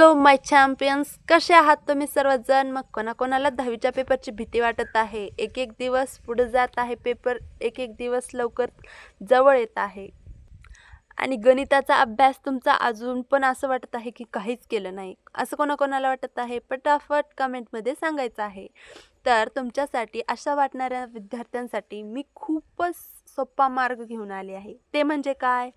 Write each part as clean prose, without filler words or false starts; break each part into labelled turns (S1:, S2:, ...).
S1: Hello माय champions, कसे आहात तुम्ही सर्वजण? मग कोणाकोणाला 10वीच्या पेपरची भीती वाटत आहे? एक एक दिवस पुढे जात आहे पेपर, एक एक दिवस लवकर जवळ येत आहे आणि गणिताचा अभ्यास तुमचा अजून पण असं वाटत आहे की काहीच केलं नाही, असं कोणाकोणाला वाटत आहे? पटापट कमेंटमध्ये सांगायचं आहे. तर तुमच्यासाठी अशा वाटणाऱ्या विद्यार्थ्यांसाठी मी खूपच सोपा मार्ग घेऊन आले आहे. ते म्हणजे काय?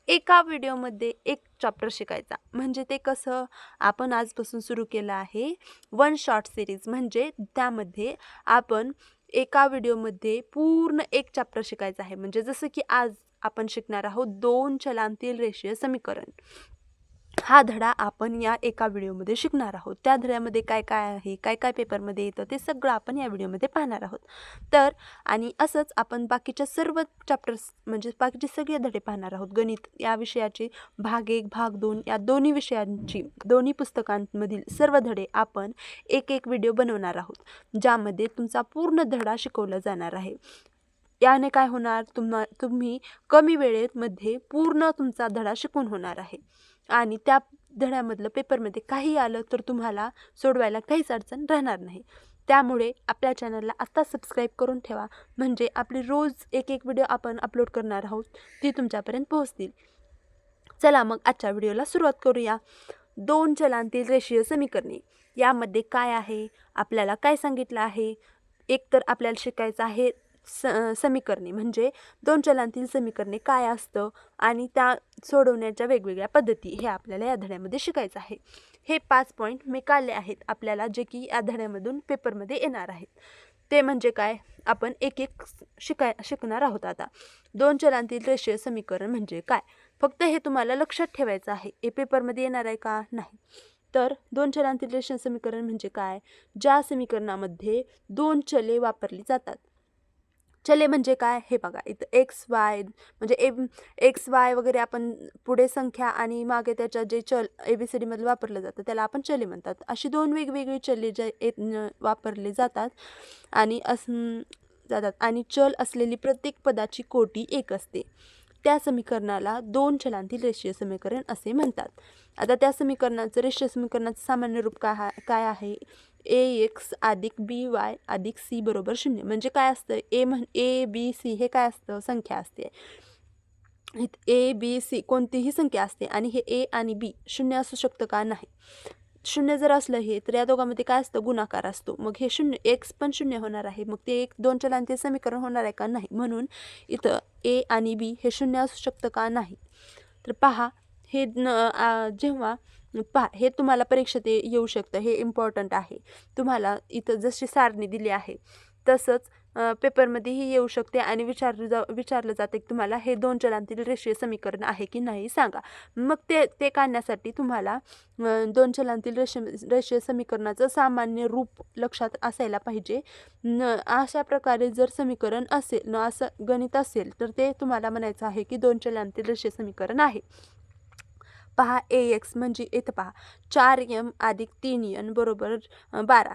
S1: एका व्हिडिओमध्ये एक चॅप्टर शिकायचा. म्हणजे ते कसं? आपण आजपासून सुरू केलं आहे वन शॉर्ट सिरीज. म्हणजे त्यामध्ये आपण एका व्हिडिओमध्ये पूर्ण एक चॅप्टर शिकायचं आहे. म्हणजे जसं की आज आपण शिकणार आहोत 2 चलांतील रेषीय समीकरण. हा धडा आपण या एका व्हिडिओमध्ये शिकणार आहोत. त्या धड्यामध्ये काय काय आहे, काय काय पेपरमध्ये येतं, ते सगळं आपण या व्हिडिओमध्ये पाहणार आहोत. तर आणि असंच आपण बाकीच्या सर्व चॅप्टर्स म्हणजे बाकीचे सगळे धडे पाहणार आहोत. गणित या विषयाचे भाग 1 भाग 2 या दोन्ही विषयांची दोन्ही पुस्तकांमधील सर्व धडे आपण एक एक व्हिडिओ बनवणार आहोत, ज्यामध्ये तुमचा पूर्ण धडा शिकवला जाणार आहे. याने काय होणार? तुम्ही कमी वेळेमध्ये पूर्ण तुमचा धडा शिकून होणार आहे आणि त्या धड्यामधलं पेपरमध्ये काही आलं तर तुम्हाला सोडवायला काहीच अडचण राहणार नाही. त्यामुळे आपल्या चॅनलला आत्ता सबस्क्राईब करून ठेवा, म्हणजे आपली रोज एक एक व्हिडिओ आपण अपलोड करणार आहोत ती तुमच्यापर्यंत पोहोचतील. चला मग आजच्या व्हिडिओला सुरुवात करूया. 2 चलांतील रेषीय समीकरणे. यामध्ये काय आहे? आपल्याला काय सांगितलं आहे? एक तर आपल्याला शिकायचं आहे समीकरणे, म्हणजे 2 चलांतील समीकरणे काय असतं आणि त्या सोडवण्याच्या वेगवेगळ्या पद्धती, हे आपल्याला या धड्यामध्ये शिकायचं आहे. हे 5 पॉईंट मी काढले आहेत आपल्याला, जे की या धड्यामधून पेपरमध्ये येणार आहेत. ते म्हणजे काय? आपण एक एक शिकणार आहोत आता. 2 चलांतील रेषीय समीकरण म्हणजे काय? फक्त हे तुम्हाला लक्षात ठेवायचं आहे. हे पेपरमध्ये येणार आहे का? नाही. तर 2 चलांतील रेषीय समीकरण म्हणजे काय? ज्या समीकरणामध्ये 2 चले वापरली जातात. चले म्हणजे काय? हे बघा, इथं एक्स वाय म्हणजे एक्स वाय वगैरे आपण पुढे संख्या आणि मागे त्याच्या जे चल ABCD मध्ये वापरलं जातं त्याला आपण चले म्हणतात. अशी 2 वेगवेगळी चले जे वापरले जातात आणि चल असलेली प्रत्येक पदाची कोटी एक असते. त्या समीकरणाला 2 चलांतील रेषीय समीकरण असे म्हणतात. आता त्या समीकरणाचं रेषीय समीकरणाचं सामान्य रूप काय आहे? AX अधिक BY अधिक C बरोबर 0. म्हणजे काय असतं? A, B, C हे काय असतं? संख्या असते. A, B, C कोणतीही संख्या असते आणि हे A आणि B शून्य असू शकतं का? नाही. शून्य जर असलं हे, तर या दोघांमध्ये काय असतं? गुणाकार असतो. मग हे शून्य, एक्स पण शून्य होणार आहे. मग ते 2 चलांचे समीकरण होणार आहे का? नाही. म्हणून इथं A आणि B हे शून्य असू शकतं का? नाही. तर पहा, हे जेव्हा पहा, हे तुम्हाला परीक्षेत येऊ शकतं, हे इम्पॉर्टंट आहे. तुम्हाला इथं जशी सारणी दिली आहे तसंच पेपरमध्येही येऊ शकते आणि विचारलं जाते की तुम्हाला हे 2 चलांतील रेषीय समीकरण आहे की नाही सांगा. मग ते काढण्यासाठी तुम्हाला 2 चलांतील रेषीय समीकरणाचं सामान्य रूप लक्षात असायला पाहिजे. अशा प्रकारे जर समीकरण असेल असं गणित असेल तर ते तुम्हाला म्हणायचं आहे की 2 चलांतील रेषीय समीकरण आहे. पहा, AX म्हणजे इथं पहा 4M अधिक 3N बरोबर 12.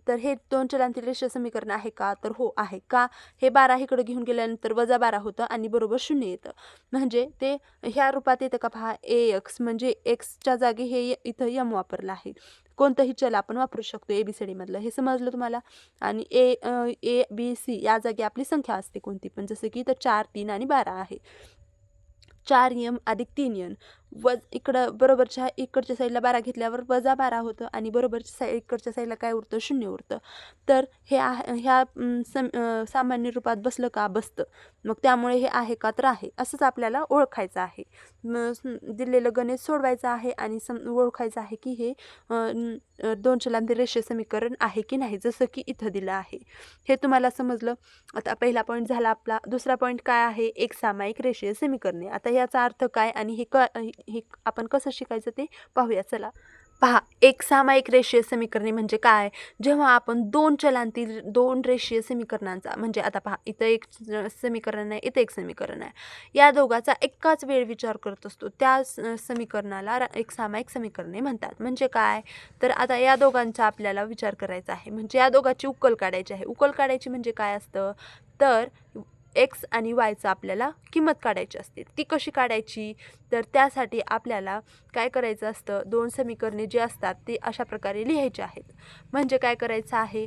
S1: तर हे 2 चलांतील रेषीय समीकरण आहे का? तर हो आहे. का? हे 12 इकडे घेऊन गेल्यानंतर -12 होतं आणि बरोबर 0 येतं. म्हणजे ते ह्या रूपात येतं का? पहा, AX म्हणजे एक्सच्या जागी हे इथं M वापरलं आहे. कोणतंही चल आपण वापरू शकतो ABCD मधलं. हे समजलं तुम्हाला? आणि A, B, C या जागी आपली संख्या असते कोणती पण, जसं की इथं 4, 3 आणि 12 आहे. 4M अधिक 3N इकडं बरोबरच्या इकडच्या साईडला 12 घेतल्यावर -12 होतं आणि बरोबरच्या इकडच्या साईडला काय उरतं? 0 उरतं. तर हे ह्या सामान्य रूपात बसलं का? बसतं. मग त्यामुळे हे आहे का? तर आहे. असंच आपल्याला ओळखायचं आहे. दिलेलं गणित सोडवायचं आहे आणि ओळखायचं आहे की हे 2 चलांतील रेषीय समीकरण आहे की नाही, जसं की इथं दिलं आहे. हे तुम्हाला समजलं? आता पहिला पॉईंट झाला आपला. दुसरा पॉईंट काय आहे? एक सामायिक रेषीय समीकरणे. आता याचा अर्थ काय आणि हे आपण कसं शिकायचं ते पाहूया. चला पहा, एक सामायिक रेषीय समीकरणे म्हणजे काय? जेव्हा आपण 2 चलांतील 2 रेषीय समीकरणांचा, म्हणजे आता पहा, इथं एक समीकरण आहे, इथं एक समीकरण आहे, या दोघाचा एकाच वेळ विचार करत असतो, त्या समीकरणाला एक सामायिक समीकरणे म्हणतात. म्हणजे काय? तर आता या दोघांचा आपल्याला विचार करायचा आहे, म्हणजे या दोघांची उकल काढायची आहे. उकल काढायची म्हणजे काय असतं? तर एक्स आणि वायचं आपल्याला किंमत काढायची असते. ती कशी काढायची? तर त्यासाठी आपल्याला काय करायचं असतं, दोन समीकरणे जी असतात ती अशा प्रकारे लिहायची आहेत. म्हणजे काय करायचं आहे,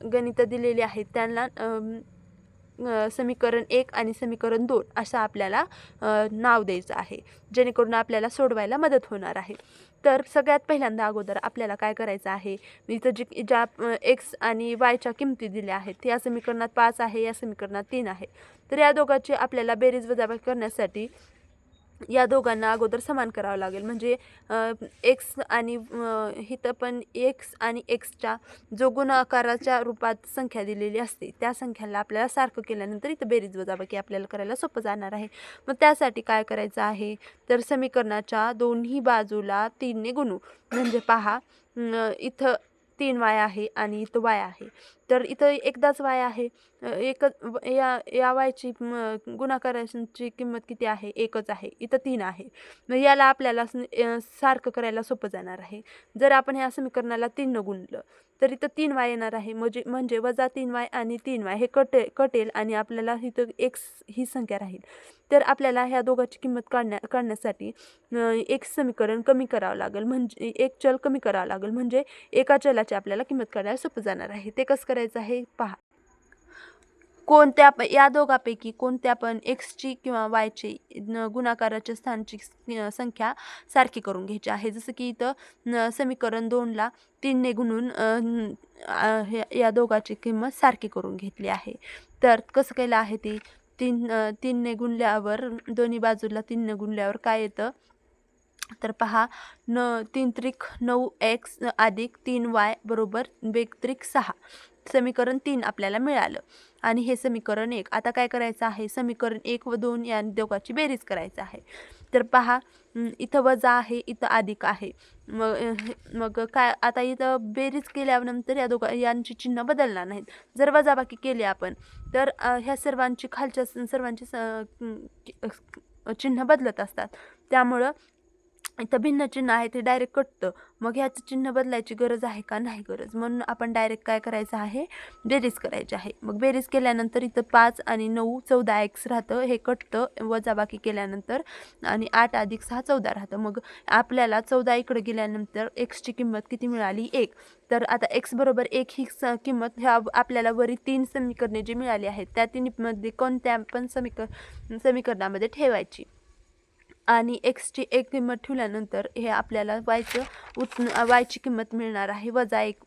S1: गणितं दिलेली आहेत त्यांना समीकरण 1 आणि समीकरण 2 असं आपल्याला नाव द्यायचं आहे, जेणेकरून आपल्याला सोडवायला मदत होणार आहे. तर सगळ्यात पहिल्यांदा अगोदर आपल्याला काय करायचं आहे, इथं ज्या एक्स आणि वायच्या किमती दिल्या आहेत या समीकरणात 5 आहे, या समीकरणात 3 आहे. तर या दोघांची आपल्याला बेरीज वजाबाकी करण्यासाठी या दोघांना अगोदर समान करावं लागेल. म्हणजे एक्स आणि इथं पण एक्स आणि एक्सच्या जो गुणाकाराच्या रूपात संख्या दिलेली असते त्या संख्याला आपल्याला सारखं केल्यानंतर इथं बेरीज वजाबाकी आपल्याला करायला सोपं जाणार आहे. मग त्यासाठी काय करायचं आहे, तर समीकरणाच्या दोन्ही बाजूला 3 ने गुणू. म्हणजे पहा, इथं 3 वाय आहे आणि इथं वाय आहे. तर इथं एकदाच वाय आहे, या वायची गुणाकाराची किंमत किती आहे, एकच आहे. इथं 3 आहे. मग याला आपल्याला सारखं करायला सोपं जाणार आहे. जर आपण ह्या समीकरणाला 3 न गुणलं तर इथं 3 वाय येणार आहे. म्हणजे वजा 3 वाय आणि 3 वाय हे कटेल आणि आपल्याला इथं एक्स ही संख्या राहील. तर आपल्याला ह्या दोघांची किंमत काढण्यासाठी एक समीकरण कमी करावं लागेल, म्हणजे एक चल कमी करावं लागेल. म्हणजे एका चलाची आपल्याला किंमत काढायला सोपं जाणार आहे. ते कसं करायचं आहे पहा. या दोघांपैकी कोणत्या पण एक्सची किंवा वायची गुणाकाराच्या स्थानची संख्या सारखी करून घ्यायची आहे. जसं की इथं समीकरण 2ला 3 ने गुणून या दोघांची किंमत सारखी करून घेतली आहे. तर कसं केलं आहे ती 3 ने गुणल्यावर दोन्ही बाजूला 3 ने गुणल्यावर काय येतं, तर पहा 3 त्रिक 9x अधिक 3y बरोबर बेक त्रिक 6. समीकरण 3 आपल्याला मिळालं. आणि हे समीकरण 1. आता काय करायचं आहे, समीकरण 1 व 2 या दोघांची बेरीज करायचं आहे. तर पहा, इथं वजा आहे, इथं अधिक आहे. मग काय, आता इथं बेरीज केल्यानंतर या यांची चिन्ह बदलणार नाहीत. जर वजाबाकी केली आपण तर ह्या सर्वांची खालच्या सर्वांची चिन्ह बदलत असतात. त्यामुळं इथं भिन्न चिन्ह आहे ते डायरेक्ट कटतं. मग ह्याचं चिन्ह बदलायची गरज आहे का, नाही गरज. म्हणून आपण डायरेक्ट काय करायचं आहे, बेरीज करायची आहे. मग बेरीज केल्यानंतर इथं 5 आणि 9 14x राहतं, हे कटतं वजाबाकी केल्यानंतर. आणि 8 अधिक 6 14 राहतं. मग आपल्याला 14 इकडे गेल्यानंतर एक्सची किंमत किती मिळाली, 1. तर आता एक्स बरोबर 1 ही किंमत ह्या आपल्याला वरी 3 समीकरणे जी मिळाली आहेत त्या तिन्हीमध्ये कोणत्या पण समीकरणामध्ये ठेवायची. आणि एक्सची 1 किंमत ठेवल्यानंतर हे आपल्याला वायची किंमत मिळणार आहे वजा 1.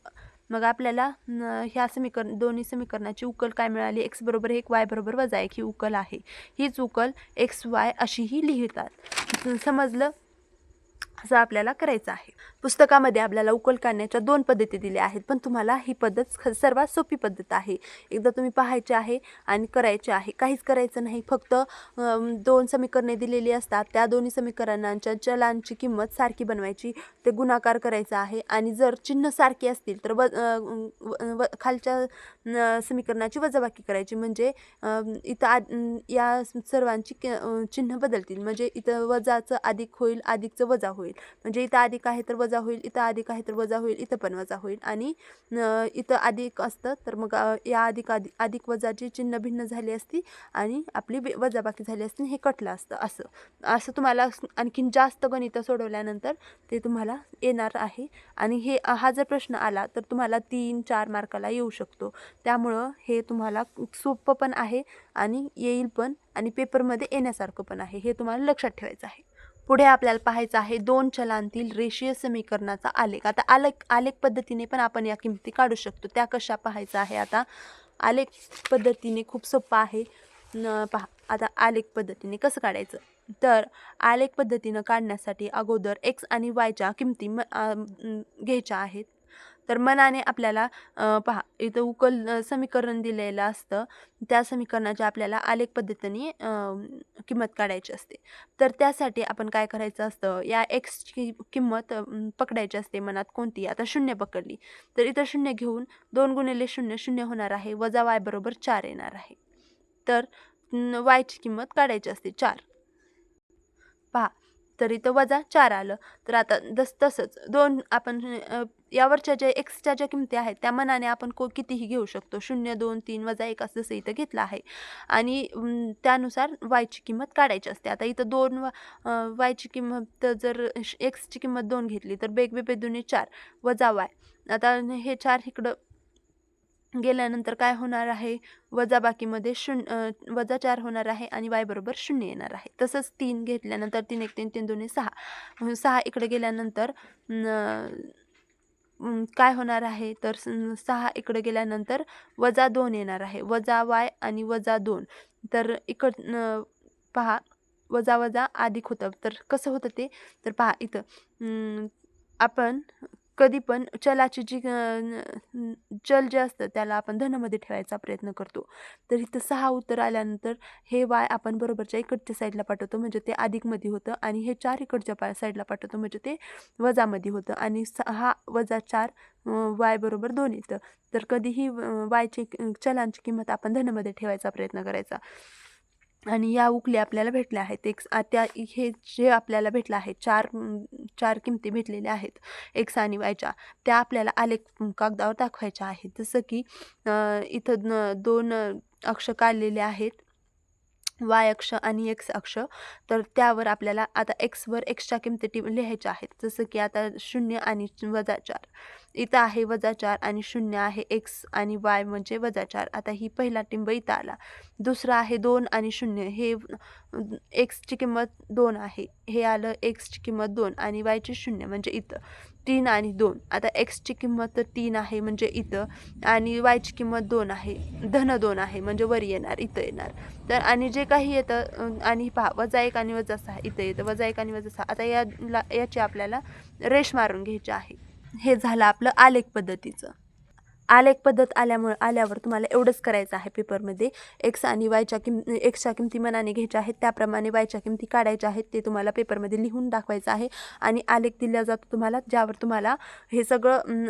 S1: मग आपल्याला ह्या दोन्ही समीकरणाची उकल काय मिळाली, एक्स बरोबर 1 वाय बरोबर वजा 1 ही उकल आहे. हीच उकल एक्स वाय अशीही लिहितात. समजलं? असं आपल्याला करायचं आहे. पुस्तकामध्ये आपल्याला उकल काढण्याच्या 2 पद्धती दिल्या आहेत, पण तुम्हाला ही पद्धत सर्वात सोपी पद्धत आहे. एकदा तुम्ही पाहायचे आहे आणि करायचे आहे. काहीच करायचं नाही, फक्त 2 समीकरणे दिलेली असतात, त्या दोन्ही समीकरणांच्या चलांची किंमत सारखी बनवायची, ते गुणाकार करायचा आहे. आणि जर चिन्ह सारखी असतील तर खालच्या समीकरणाची वजाबाकी करायची. म्हणजे इथं या सर्वांची चिन्ह बदलतील. म्हणजे इथं वजाचं अधिक होईल, अधिकचं वजा होईल. म्हणजे इथं अधिक आहे तर वजा होईल, इथं अधिक आहे तर वजा होईल, इथं पण वजा होईल. आणि इथं अधिक असतं तर मग या अधिक वजाची चिन्ह भिन्न झाली असती आणि आपली वजाबाकी झाली असती, हे कटलं असतं. असं तुम्हाला आणखीन जास्त गणितं सोडवल्यानंतर ते तुम्हाला येणार आहे. आणि हा जर प्रश्न आला तर तुम्हाला 3-4 मार्काला येऊ शकतो. त्यामुळं हे तुम्हाला सोपं पण आहे आणि येईल पण, आणि पेपरमध्ये येण्यासारखं पण आहे. हे तुम्हाला लक्षात ठेवायचं आहे. पुढे आपल्याला पाहायचं आहे 2 चलांतील रेषीय समीकरणाचा आलेख. आता आलेख पद्धतीने पण आपण या किमती काढू शकतो. त्या कशा पाहायचं आहे, आता आलेख पद्धतीने खूप सोपं आहे. पहा आता आलेख पद्धतीने कसं काढायचं, तर आलेख पद्धतीनं काढण्यासाठी अगोदर एक्स आणि वायच्या किमती घ्यायच्या आहेत. तर मनाने आपल्याला पहा इथं उकल समीकरण दिलेलं असतं, त्या समीकरणाची आपल्याला आलेख पद्धतीने किंमत काढायची असते. तर त्यासाठी आपण काय करायचं असतं, या एक्सची किंमत पकडायची असते मनात कोणती. आता 0 पकडली तर इथं 0 घेऊन 2 गुणिले 0 0 होणार आहे, वजा वाय बरोबर 4 येणार आहे. तर वायची किंमत काढायची असते 4. पहा तर इथं वजा 4 आलं. तर आता तसंच 2 आपण यावरच्या ज्या एक्सच्या ज्या किमती आहेत त्या मनाने आपण कितीही घेऊ शकतो. 0, 2, 3, -1 असं जसं इथं घेतलं आहे आणि त्यानुसार वायची किंमत काढायची असते. आता इथं 2 वायची किंमत जर एक्सची किंमत 2 घेतली तर बेग 4 वजा वाय. आता हे 4 इकडं गेल्यानंतर काय होणार आहे, वजाबाकीमध्ये -4 होणार आहे आणि y बरोबर 0 येणार आहे. तसंच 3 घेतल्यानंतर 3 1 3 3 2 6 6 इकडे गेल्यानंतर काय होणार आहे तर 6 इकडे गेल्यानंतर -2 येणार आहे, वजा y आणि -2. तर पहा वजा वजा अधिक होतं. तर कसं होतं ते, तर पहा इथं आपण कधी पण चलाची जी चल जे असतं त्याला आपण धनमध्ये ठेवायचा प्रयत्न करतो. तर इथं 6 उत्तर आल्यानंतर हे वाय आपण बरोबरच्या इकडच्या साईडला पाठवतो म्हणजे ते अधिकमध्ये होतं आणि हे 4 इकडच्या साईडला पाठवतो म्हणजे ते वजामध्ये होतं आणि 6 वजा 4 वाय बरोबर 2 येतं. तर कधीही वायची चलांची किंमत आपण धनमध्ये ठेवायचा प्रयत्न करायचा. आणि या उकल्या आपल्याला भेटल्या आहेत. त्या हे जे आपल्याला भेटलं आहे 4 किमती भेटलेल्या आहेत एक्स आणि वायच्या, त्या आपल्याला आलेख कागदावर दाखवायच्या आहेत. जसं की इथं 2 अक्ष काढलेले आहेत, वाय अक्ष आणि एक्स अक्ष. तर त्यावर आपल्याला आता एक्सवर एक्सच्या किमती लिहायच्या आहेत. जसं की आता 0 आणि -4 इथं आहे, -4 आणि 0 आहे, एक्स आणि वाय म्हणजे -4. आता ही पहिला टिंब इथं आला. दुसरा आहे 2 आणि 0, हे एक्सची किंमत 2 आहे, हे आलं एक्सची किंमत 2 आणि वायची 0 म्हणजे इथं. 3 आणि 2 आता एक्सची किंमत 3 आहे म्हणजे इथं आणि वायची किंमत 2 आहे, धन 2 आहे म्हणजे वर येणार, इथं येणार. तर आणि जे काही येतं आणि पहा -1 आणि -6 इथं येतं, -1 आणि -6. आता याची आपल्याला रेष मारून घ्यायची आहे. हे झालं आपलं आलेख पद्धतीचं. आलेख पद्धत आल्यावर तुम्हाला एवढंच करायचं आहे पेपरमध्ये. एक्स आणि वायच्या एक्सच्या किमती मनाने घ्यायच्या आहेत, त्याप्रमाणे वायच्या किमती काढायच्या आहेत. ते तुम्हाला पेपरमध्ये लिहून दाखवायचं आहे आणि आलेख दिला जातो तुम्हाला, ज्यावर तुम्हाला हे सगळं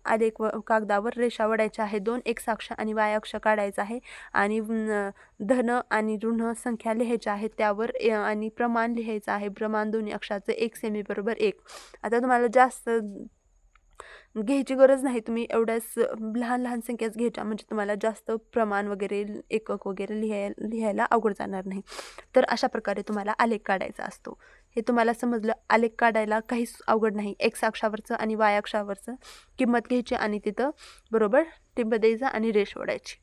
S1: आलेख कागदावर रेषा वडायच्या आहेत. 2 एक्स अक्ष आणि वाय अक्ष काढायचा आहे आणि धन आणि ऋण संख्या लिहायच्या आहेत त्यावर आणि प्रमाण लिहायचं आहे. प्रमाण दोन्ही अक्षाचं 1 सेमी बरोबर 1. आता तुम्हाला जास्त घ्यायची गरज नाही, तुम्ही एवढ्याच लहान लहान संख्याच घ्यायच्या म्हणजे तुम्हाला जास्त प्रमाण वगैरे एकक वगैरे लिहायला अवघड जाणार नाही. तर अशा प्रकारे तुम्हाला आलेख काढायचा असतो. हे तुम्हाला समजलं. आलेख काढायला काहीच अवघड नाही. एक्स अक्षावरचं आणि वाय अक्षावरचं किंमत घ्यायची आणि तिथं बरोबर टिंब द्यायचं आणि रेष ओढायची.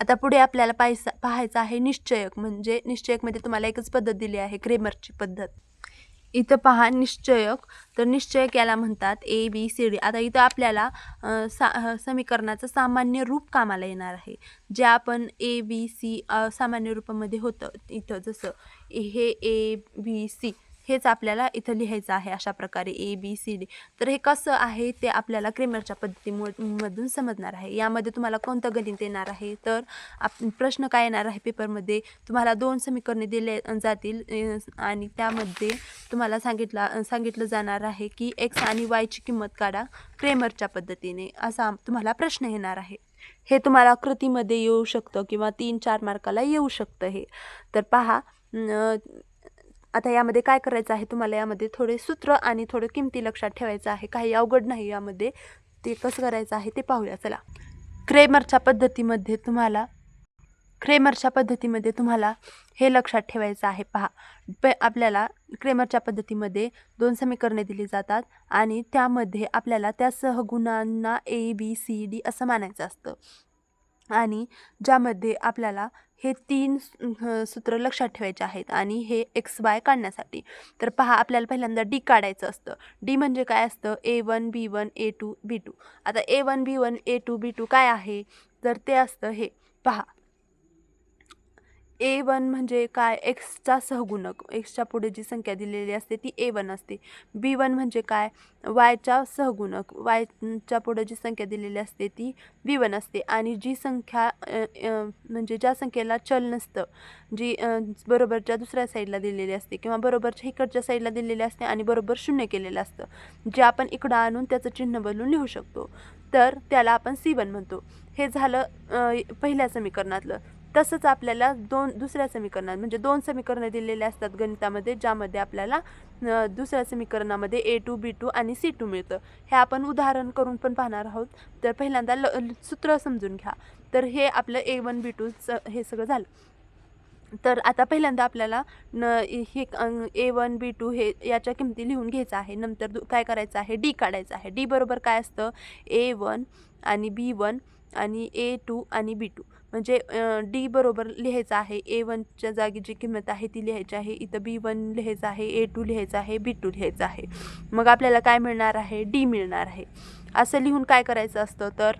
S1: आता पुढे आपल्याला पाहायचं आहे निश्चयक. म्हणजे निश्चयकमध्ये तुम्हाला एकच पद्धत दिली आहे, क्रेमरची पद्धत. इथं पहा निश्चयक. तर निश्चयक याला म्हणतात ABCD. आता इथं आपल्याला समीकरणाचं सामान्य रूप कामाला येणार आहे, जे आपण ABC सामान्य रूपामध्ये होतं. इथं जसं हे ABC हेच आपल्याला इथं लिहायचं आहे अशा प्रकारे ABCD. तर हे कसं आहे ते आपल्याला क्रेमरच्या पद्धतीमधून समजणार आहे. यामध्ये तुम्हाला कोणतं गणित येणार आहे, तर प्रश्न काय येणार आहे पेपरमध्ये, तुम्हाला 2 समीकरणे दिले जातील आणि त्यामध्ये तुम्हाला सांगितलं जाणार आहे की एक्स आणि वायची किंमत काढा क्रेमरच्या पद्धतीने, असा तुम्हाला प्रश्न येणार आहे. हे तुम्हाला कृतीमध्ये येऊ शकतं किंवा 3-4 मार्काला येऊ शकतं हे. तर पहा आता यामध्ये काय करायचं आहे, तुम्हाला यामध्ये थोडे सूत्र आणि थोडं किमती लक्षात ठेवायचं आहे. काही अवघड नाही यामध्ये. ते कसं करायचं आहे ते पाहूया. चला. क्रेमरच्या पद्धतीमध्ये तुम्हाला हे लक्षात ठेवायचं आहे. पहा, आपल्याला क्रेमरच्या पद्धतीमध्ये 2 समीकरणे दिली जातात आणि त्यामध्ये आपल्याला त्या सहगुणांना ABCD असं मानायचं असतं आणि ज्यामध्ये आपल्याला हे 3 सूत्र लक्षात ठेवायचे आहेत आणि हे XY काढण्यासाठी. तर पहा, आपल्याला पहिल्यांदा D काढायचं असतं. D म्हणजे काय असतं, A1 B1 A2 B2. आता A1 B1 A2 B2 काय आहे, तर ते असतं हे पहा, A1 म्हणजे काय, एक्सचा सहगुणक. एक्सच्या पुढे जी संख्या दिलेली असते ती A1 असते. B1 म्हणजे काय, वायचा सहगुणक. वायच्या पुढे जी संख्या दिलेली असते ती B1 असते आणि जी संख्या म्हणजे ज्या संख्येला चल नसतं, जी बरोबरच्या दुसऱ्या साईडला दिलेली असते किंवा बरोबरच्या इकडच्या साईडला दिलेली असते आणि बरोबर 0 केलेलं असतं, जे आपण इकडं आणून त्याचं चिन्ह बदलून लिहू शकतो, तर त्याला आपण C1 म्हणतो. हे झालं पहिल्या समीकरणातलं. तसंच आपल्याला दुसऱ्या समीकरणात म्हणजे 2 समीकरणं दिलेले असतात गणितामध्ये, ज्यामध्ये आपल्याला दुसऱ्या समीकरणामध्ये A2 B2 आणि C2 मिळतं. हे आपण उदाहरण करून पण पाहणार आहोत. तर पहिल्यांदा सूत्र समजून घ्या. तर हे आपलं A1 B2 हे सगळं झालं. तर आता पहिल्यांदा आपल्याला हे A1 B2 हे याच्या किमती लिहून घ्यायचं आहे. नंतर काय करायचं आहे, डी काढायचं आहे. डी बरोबर काय असतं, A1 आणि B1 आणि A2 आणि B2. म्हणजे डी बरोबर लिहायचं आहे, A1च्या जागी जी किंमत आहे ती लिहायची आहे, इथं B1 लिहायचं आहे, A2 लिहायचं आहे, B2 लिहायचं आहे. मग आपल्याला काय मिळणार आहे, डी मिळणार आहे. असं लिहून काय करायचं असतं, तर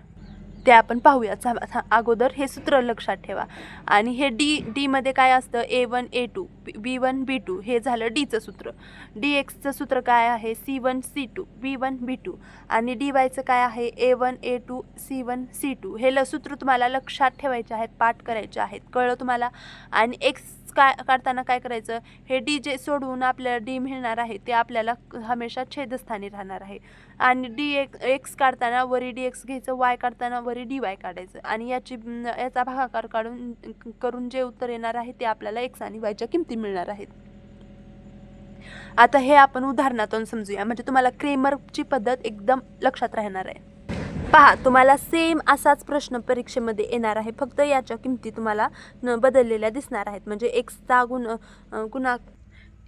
S1: ते आपण पाहूयात. अगोदर हे सूत्र लक्षात ठेवा. आणि हे डीमध्ये काय असतं, A1 A2 B1 B2 हे झालं डीचं सूत्र. DXचं सूत्र काय आहे, C1 C2 B1 B2 आणि DYचं काय आहे, A1 A2 C1 C2. हे सूत्र तुम्हाला लक्षात ठेवायचे आहेत, पाठ करायचे आहेत. कळलं तुम्हाला. आणि एक्स काढताना काय करायचं, हे डी जे सोडवून आपल्याला डी मिळणार आहे ते आपल्याला हमेशा छेदस्थानी राहणार आहे. आणि एक्स काढताना वरी DX घ्यायचं, वाय काढताना वरी DY काढायचं आणि याचा भागाकार करून जे उत्तर येणार आहे ते आपल्याला एक्स आणि वायच्या किमती मिळणार आहेत. आता हे आपण उदाहरणातून समजूया, म्हणजे तुम्हाला क्रेमरची पद्धत एकदम लक्षात राहणार आहे. पहा, तुम्हाला सेम असाच प्रश्न परीक्षेमध्ये येणार आहे, फक्त याच्या किमती तुम्हाला बदललेल्या दिसणार आहेत. म्हणजे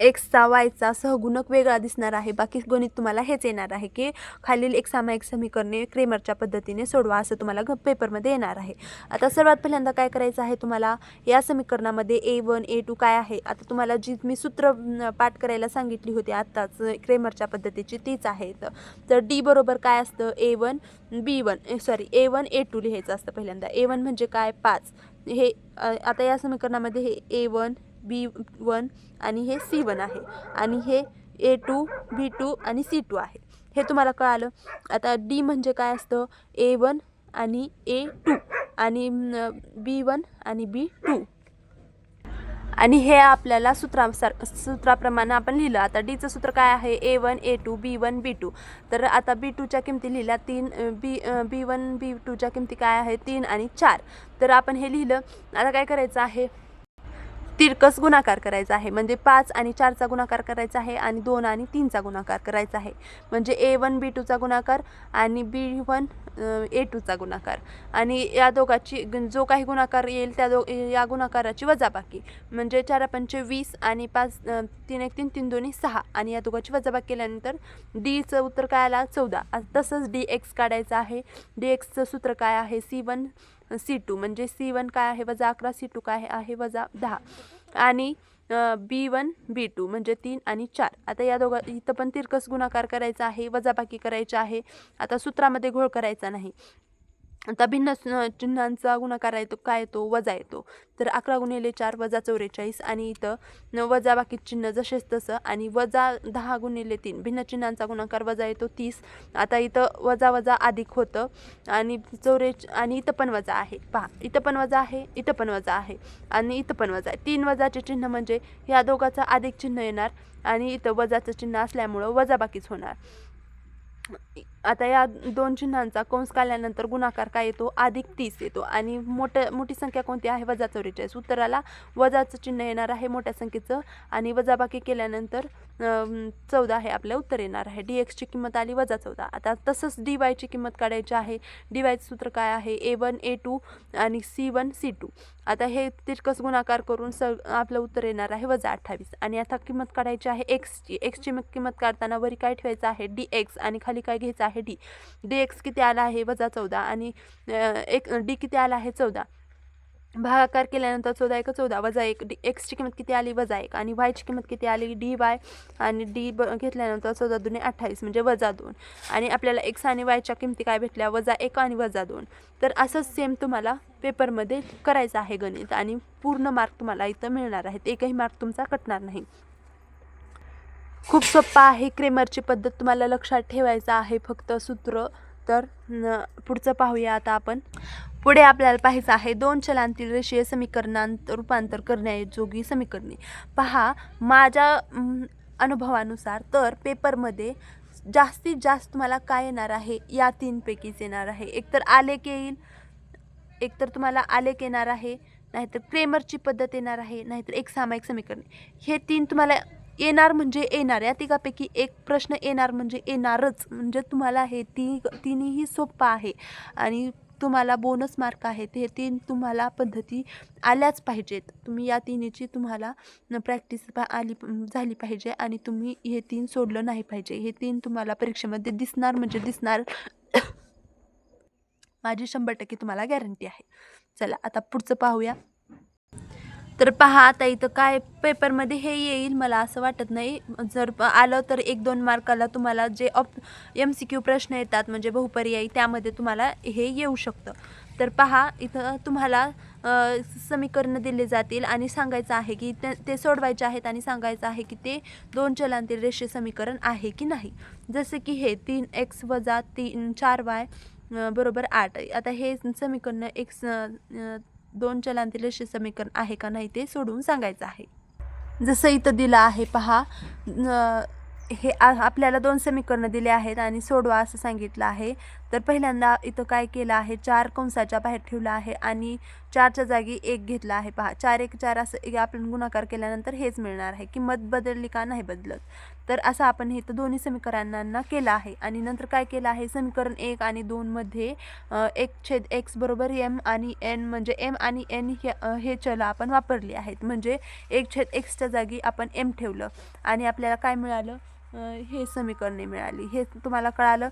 S1: एक्सचा वायचा सहगुणक वेगळा दिसणार आहे. बाकी गणित तुम्हाला हेच येणार आहे की खालील एक सामायिक समीकरणे क्रेमरच्या पद्धतीने सोडवा, असं तुम्हाला पेपरमध्ये येणार आहे. आता सर्वात पहिल्यांदा काय करायचं आहे, तुम्हाला या समीकरणामध्ये A1 A2 काय आहे. आता तुम्हाला जी मी सूत्र पाठ करायला सांगितली होती आत्ताच क्रेमरच्या पद्धतीची, तीच आहे. तर डी बरोबर काय असतं, A1 A2 लिहायचं असतं. पहिल्यांदा A1 म्हणजे काय, 5. हे आता या समीकरणामध्ये हे A1 B1 आणि हे C1 आहे आणि हे A2 B2 आणि C2 आहे. हे तुम्हाला कळालं. आता डी म्हणजे काय असतं, A1 आणि A2 आणि B1 आणि B2 आणि हे आपल्याला सूत्राप्रमाणे आपण लिहिलं. आता डीचं सूत्र काय आहे, A1 A2 B1 B2. तर आता B2च्या किमती लिहिल्या 3, B1 B2च्या किमती काय आहे 3 आणि 4. तर आपण हे लिहिलं. आता काय करायचं आहे, तिरकस गुणाकार करायचा आहे. म्हणजे 5 आणि 4चा गुणाकार करायचा आहे आणि 2 आणि 3चा गुणाकार करायचा आहे. म्हणजे A1 B2चा गुणाकार आणि B1 A2चा गुणाकार आणि या दोघाची जो काही गुणाकार येईल या गुणाकाराची वजाबाकी. म्हणजे 4 पंचे 20 आणि 5 3 1 3 3 2 6 आणि या दोघाची वजाबाकी केल्यानंतर डीचं उत्तर काय आला, 14. तसंच DX काढायचं आहे. DXचं सूत्र काय आहे, C1 C2 म्हणजे C1 काय आहे -11, C2 काय आहे -10 आणि B1 B2 म्हणजे 3 आणि 4. आता या इथं पण तिरकस गुणाकार करायचा आहे, वजाबाकी करायची आहे. आता सूत्रामध्ये घोळ करायचा नाही. आता भिन्न चिन्हांचा गुणाकार येतो, काय येतो, वजा येतो. तर 11 गुणिले 4 वजा 44 आणि इथं वजाबाकी चिन्ह जसेच तसं आणि वजा 10 गुणिले 3 भिन्न चिन्हांचा गुणाकार वजा येतो 30. आता इथं वजा वजा अधिक होतं आणि आणि इथं पण वजा आहे. पहा, इथं पण वजा आहे, इथं पण वजा आहे आणि इथं पण वजा आहे. 3 वजाचे चिन्ह म्हणजे ह्या दोघाचं अधिक चिन्ह येणार आणि इथं वजाचं चिन्ह असल्यामुळं वजाबाकीच होणार. आता या दोन चिन्हांचा कंस काढल्यानंतर गुणाकार काय येतो, +30 येतो आणि मोठी संख्या कोणती आहे, -44. उत्तराला वजाचं चिन्ह येणार आहे मोठ्या संख्येचं आणि वजाबाकी केल्यानंतर 14 हे आपलं उत्तर येणार आहे. DXची किंमत आली -14. आता तसंच DYची किंमत काढायची आहे. DYचं सूत्र काय आहे, A1 A2 आणि C1 C2. आता हे तिरकस गुणाकार करून आपलं उत्तर येणार आहे -28 आणि आता किंमत काढायची आहे एक्सची. एक्सची किंमत काढताना वरी काय ठेवायचं आहे, DX आणि खाली काय घ्यायचं आहे, डी. DX किती आला आहे, -14 आणि डी किती आला आहे, 14. भागाकार केल्यानंतर 14 1 14 वजा 1. एक्सची किंमत किती आली, -1 आणि वायची किंमत किती आली, DY आणि डी घेतल्यानंतर 14 2 28 म्हणजे -2 आणि आपल्याला एक्स आणि वायच्या किमती काय भेटल्या, -1 आणि -2. तर असंच सेम तुम्हाला पेपरमध्ये करायचं आहे गणित आणि पूर्ण मार्क तुम्हाला इथं मिळणार आहेत. एकही मार्क तुमचा कटणार नाही. खूप सोप्पा आहे. क्रेमरची पद्धत तुम्हाला लक्षात ठेवायचं आहे, फक्त सूत्र. तर पुढचं पाहूया आता आपण. पुढे आपल्याला पाहायचं आहे 2 चलांतील रेषीय समीकरणांत रूपांतर करण्यायोग्य समीकरणे. पहा, माझ्या अनुभवानुसार तर पेपरमध्ये जास्तीत जास्त तुम्हाला काय येणार आहे, या 3 पैकीच येणार आहे. एकतर आलेख येईल, एकतर तुम्हाला आलेख येणार आहे नाहीतर क्रेमरची पद्धत येणार आहे, नाहीतर एक सामायिक समीकरणे. हे 3 तुम्हाला येणार म्हणजे येणार. या तिघापैकी एक प्रश्न येणार म्हणजे येणारच. म्हणजे तुम्हाला हे तिन्हीही सोप्पं आहे आणि तुम्हाला बोनस मार्क आहेत. हे 3 तुम्हाला पद्धती आल्याच पाहिजेत. तुम्ही या तिन्हीची तुम्हाला प्रॅक्टिस झाली पाहिजे आणि तुम्ही हे 3 सोडलं नाही पाहिजे. हे 3 तुम्हाला परीक्षेमध्ये दिसणार म्हणजे दिसणार. माझी 100% तुम्हाला गॅरंटी आहे. चला आता पुढचं पाहूया. तर पहा आता इथं काय पेपरमध्ये हे येईल मला असं वाटत नाही. जर आलं तर 1-2 मार्काला तुम्हाला जे MCQ प्रश्न येतात म्हणजे बहुपर्यायी त्यामध्ये तुम्हाला हे येऊ शकतं. तर पहा इथं तुम्हाला समीकरणं दिले जातील आणि सांगायचं आहे की ते सोडवायचे आहेत आणि सांगायचं आहे की ते 2 चलांतील रेषीय समीकरण आहे की नाही. जसे की हे 3x - 4y बरोबर 8. आता हे समीकरण दोन चलांतील रेषीय समीकरण आहे का नाही ते सोडवून सांगायचं आहे. जसं इथं दिलं आहे पहा, हे आपल्याला 2 समीकरणं दिले आहेत आणि सोडवा असं सांगितलं आहे. तर पहिल्यांदा इथं काय केलं आहे, 4 कंसाच्या बाहेर ठेवलं आहे आणि 4च्या जागी 1 घेतला आहे. पहा 4 1 4 असं आपण गुणाकार केल्यानंतर हेच मिळणार आहे. किंमत बदलली का नाही बदलत. तर असं आपण हे तर दोन्ही समीकरणांना केलं आहे आणि नंतर काय केलं आहे, समीकरण 1 आणि 2 मध्ये 1/x बरोबर m आणि n म्हणजे m आणि n हे चल आपण वापरली आहेत. म्हणजे 1/xच्या जागी आपण m ठेवलं आणि आपल्याला काय मिळालं, हे समीकरणे मिळाली. हे तुम्हाला कळालं.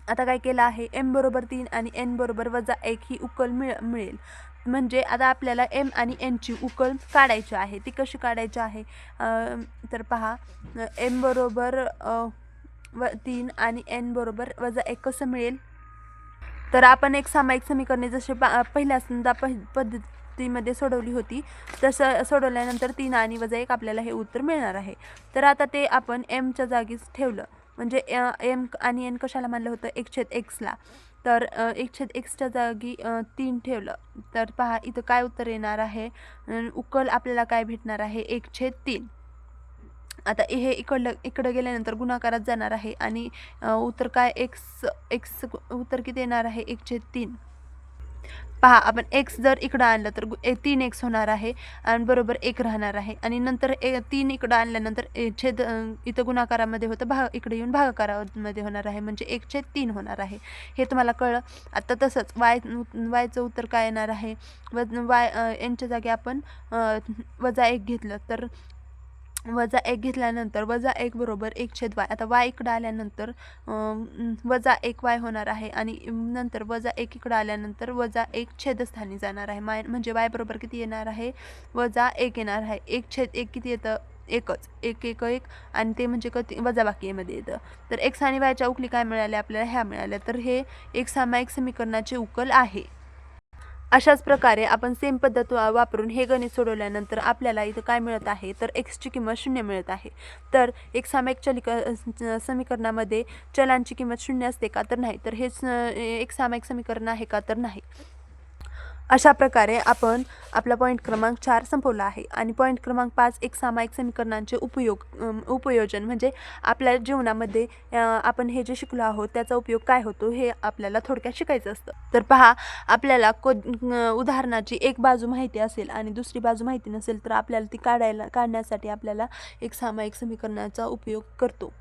S1: आता काय केलं आहे, m बरोबर 3 आणि n बरोबर -1 ही उकल मिळेल. म्हणजे आता आपल्याला m आणि n ची उकल काढायची आहे. ती कशी काढायची आहे, तर पहा m बरोबर 3 आणि n बरोबर -1 कसं मिळेल. तर आपण एक सामायिक समीकरणे जसे पहिल्यांदा पद्धतीमध्ये सोडवली होती तसं सोडवल्यानंतर 3 आणि -1 आपल्याला हे उत्तर मिळणार आहे. तर आता ते आपण mच्या जागीच ठेवलं म्हणजे m आणि n कशाला मानलं होतं, 1/x ला. तर 1/xच्या जागी 3 ठेवलं तर पहा इथं काय उत्तर येणार आहे, उकल आपल्याला काय भेटणार आहे, 1/3. आता हे इकडं गेल्यानंतर गुणाकारात जाणार आहे आणि उत्तर काय x उत्तर किती येणार आहे, 1/3. पहा आपण x जर इकडं आणलं तर 3x होणार आहे आणि बरोबर 1 राहणार आहे आणि नंतर 3 इकडं आणल्यानंतर छेद इथं गुणाकारामध्ये होतं, इकडे येऊन भागाकारामध्ये होणार आहे म्हणजे 1/3 होणार आहे. हे तुम्हाला कळलं. आता तसंच yचं उत्तर काय येणार आहे, nच्या जागी आपण -1 घेतलं तर -1 घेतल्यानंतर -1 बरोबर 1/y. आता y इकडं आल्यानंतर -1y होणार आहे आणि नंतर -1 इकडं आल्यानंतर -1 छेदस्थानी जाणार आहे. म्हणजे y बरोबर किती येणार आहे, -1 येणार आहे. 1/1 किती येतं, 1च. 1 1 1 आणि ते म्हणजे किती वजाबाकीमध्ये येतं. तर x आणि yच्या उकली काय मिळाल्या आपल्याला, ह्या मिळाल्या. तर हे एक सामायिक समीकरणाचे उकल आहे. अशाच प्रकारे आपण सेम पद्धत वापरून हे गणित सोडवल्यानंतर आपल्याला इथं काय मिळत आहे, तर एक्सची किंमत 0 मिळत आहे. तर एक सामायिक समीकरणामध्ये चलांची किंमत 0 असते का, तर नाही. तर हेच एक सामायिक समीकरण आहे का, तर नाही. अशा प्रकारे आपण आपला पॉईंट क्रमांक 4 संपवला आहे आणि पॉईंट क्रमांक 5 एक सामायिक समीकरणांचे उपयोजन म्हणजे आपल्या जीवनामध्ये आपण हे जे शिकलो आहोत त्याचा उपयोग काय होतो हे आपल्याला थोडक्यात शिकायचं असतं. तर पहा आपल्याला उदाहरणाची एक बाजू माहिती असेल आणि दुसरी बाजू माहिती नसेल तर आपल्याला ती काढण्यासाठी आपल्याला एक सामायिक समीकरणाचा उपयोग करतो.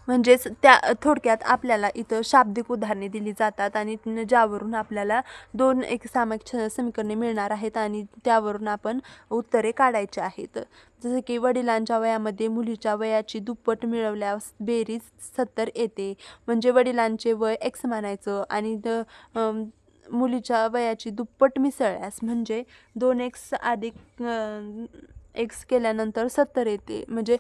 S1: म्हणजेच त्या थोडक्यात आपल्याला इथं शाब्दिक उदाहरणे दिली जातात आणि ज्यावरून आपल्याला 2 एक सामायिक समीकरणे मिळणार आहेत आणि त्यावरून आपण उत्तरे काढायची आहेत. जसं की वडिलांच्या वयामध्ये मुलीच्या वयाची दुप्पट मिळवल्यास बेरीज 70 येते. म्हणजे वडिलांचे वय x मानायचं आणि मुलीच्या वयाची दुप्पट मिसळल्यास म्हणजे 2x अधिक x केल्यानंतर 70 येते. म्हणजे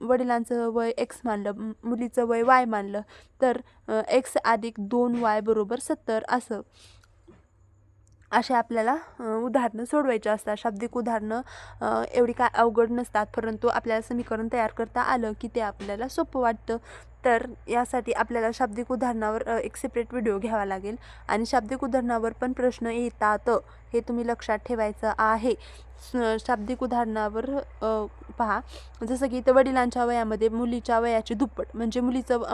S1: वडिलांचं वय x मानलं, मुलीचं वय y मानलं तर x अधिक 2y बरोबर 70 असं. असे आपल्याला उदाहरणं सोडवायचे असतात. शाब्दिक उदाहरणं एवढी काय अवघड नसतात, परंतु आपल्याला समीकरण तयार करता आलं की ते आपल्याला सोपं वाटतं. तर यासाठी आपल्याला शाब्दिक उदाहरणावर एक सेपरेट व्हिडिओ घ्यावा लागेल आणि शाब्दिक उदाहरणावर पण प्रश्न येतात हे तुम्ही लक्षात ठेवायचं आहे. शाब्दिक उदाहरणावर पहा, जसं की इथं वडिलांच्या वयामध्ये मुलीच्या वयाची दुप्पट, म्हणजे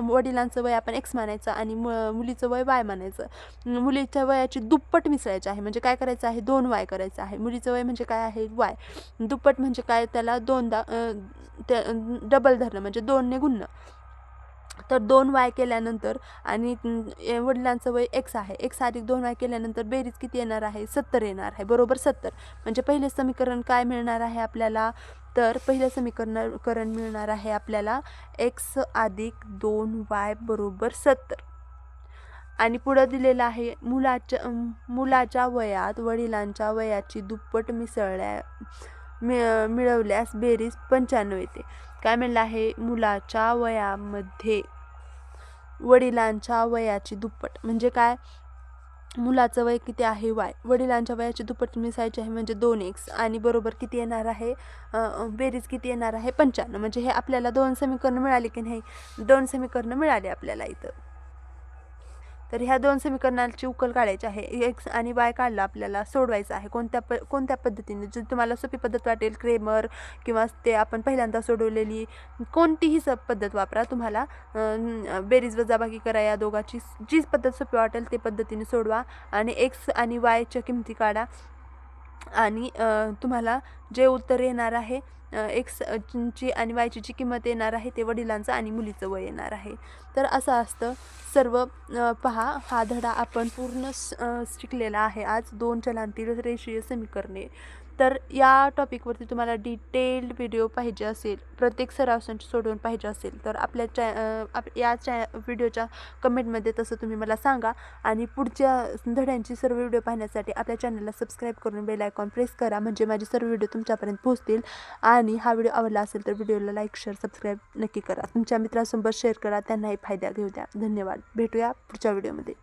S1: वडिलांचं वय आपण x मानायचं आणि मुलीचं वय y मानायचं. मुलीच्या वयाची दुप्पट मिसळायची आहे, म्हणजे काय करायचं आहे, 2y करायचं आहे. मुलीचं वय म्हणजे काय आहे, y. दुप्पट म्हणजे काय, त्याला दोनदा डबल धरणं, म्हणजे 2ने गुणणं. तर 2y केल्यानंतर आणि वडिलांचं वय x आहे, x अधिक 2y केल्यानंतर बेरीज किती येणार आहे, 70 येणार आहे, बरोबर 70. म्हणजे पहिले समीकरण काय मिळणार आहे आपल्याला, तर पहिलं समीकरण मिळणार आहे आपल्याला x अधिक 2y बरोबर 70. आणि पुढं दिलेलं आहे मुलाच्या वयात वडिलांच्या वयाची दुप्पट मिळवल्यास बेरीज 95 येते. काय म्हणलं आहे, मुलाच्या वयामध्ये वडिलांच्या वयाची दुप्पट, म्हणजे काय, मुलाचं वय किती आहे y, वडिलांच्या वयाची दुप्पट मिसळायची आहे म्हणजे 2x, आणि बरोबर किती येणार आहे, बेरीज किती येणार आहे 95. म्हणजे हे आपल्याला 2 समीकरणं मिळाली की नाही, 2 समीकरणं मिळाली आपल्याला इथं. तर ह्या 2 समीकरणाची उकल काढायची आहे. x आणि y काढला, आपल्याला सोडवायचं आहे. कोणत्या पद्धतीने, जर तुम्हाला सोपी पद्धत वाटेल, क्रेमर किंवा ते आपण पहिल्यांदा सोडवलेली कोणतीही पद्धत वापरा, तुम्हाला बेरीज वजाबाकी करा, या दोघाची जी पद्धत सोपी वाटेल ते पद्धतीने सोडवा आणि x आणि y च्या किमती काढा आणि तुम्हाला जे उत्तर येणार आहे, x ची आणि y ची किंमत येणार आहे ते वडिलांचं आणि मुलीचं वय येणार आहे. तर असं असतं सर्व. पहा, हा धडा आपण पूर्ण शिकलेला आहे आज, 2 चलांतील रेषीय समीकरणे. तर या टॉपिकवरती तुम्हाला डिटेल्ड व्हिडिओ पाहिजे असेल, प्रत्येक सरावासाठी सोडवून पाहिजे असेल, तर या व्हिडिओच्या कमेंटमध्ये तसं तुम्ही मला सांगा. आणि पुढच्या धड्यांची सर्व व्हिडिओ पाहण्यासाठी आपल्या चॅनलला सबस्क्राईब करून बेल आयकॉन प्रेस करा, म्हणजे माझे सर्व व्हिडिओ तुमच्यापर्यंत पोहोचतील. आणि हा व्हिडिओ आवडला असेल तर व्हिडिओला लाईक, शेअर, सबस्क्राईब नक्की करा. तुमच्या मित्रांसोबत शेअर करा, त्यांनाही फायदा घेऊ द्या. धन्यवाद. भेटूया पुढच्या व्हिडिओमध्ये.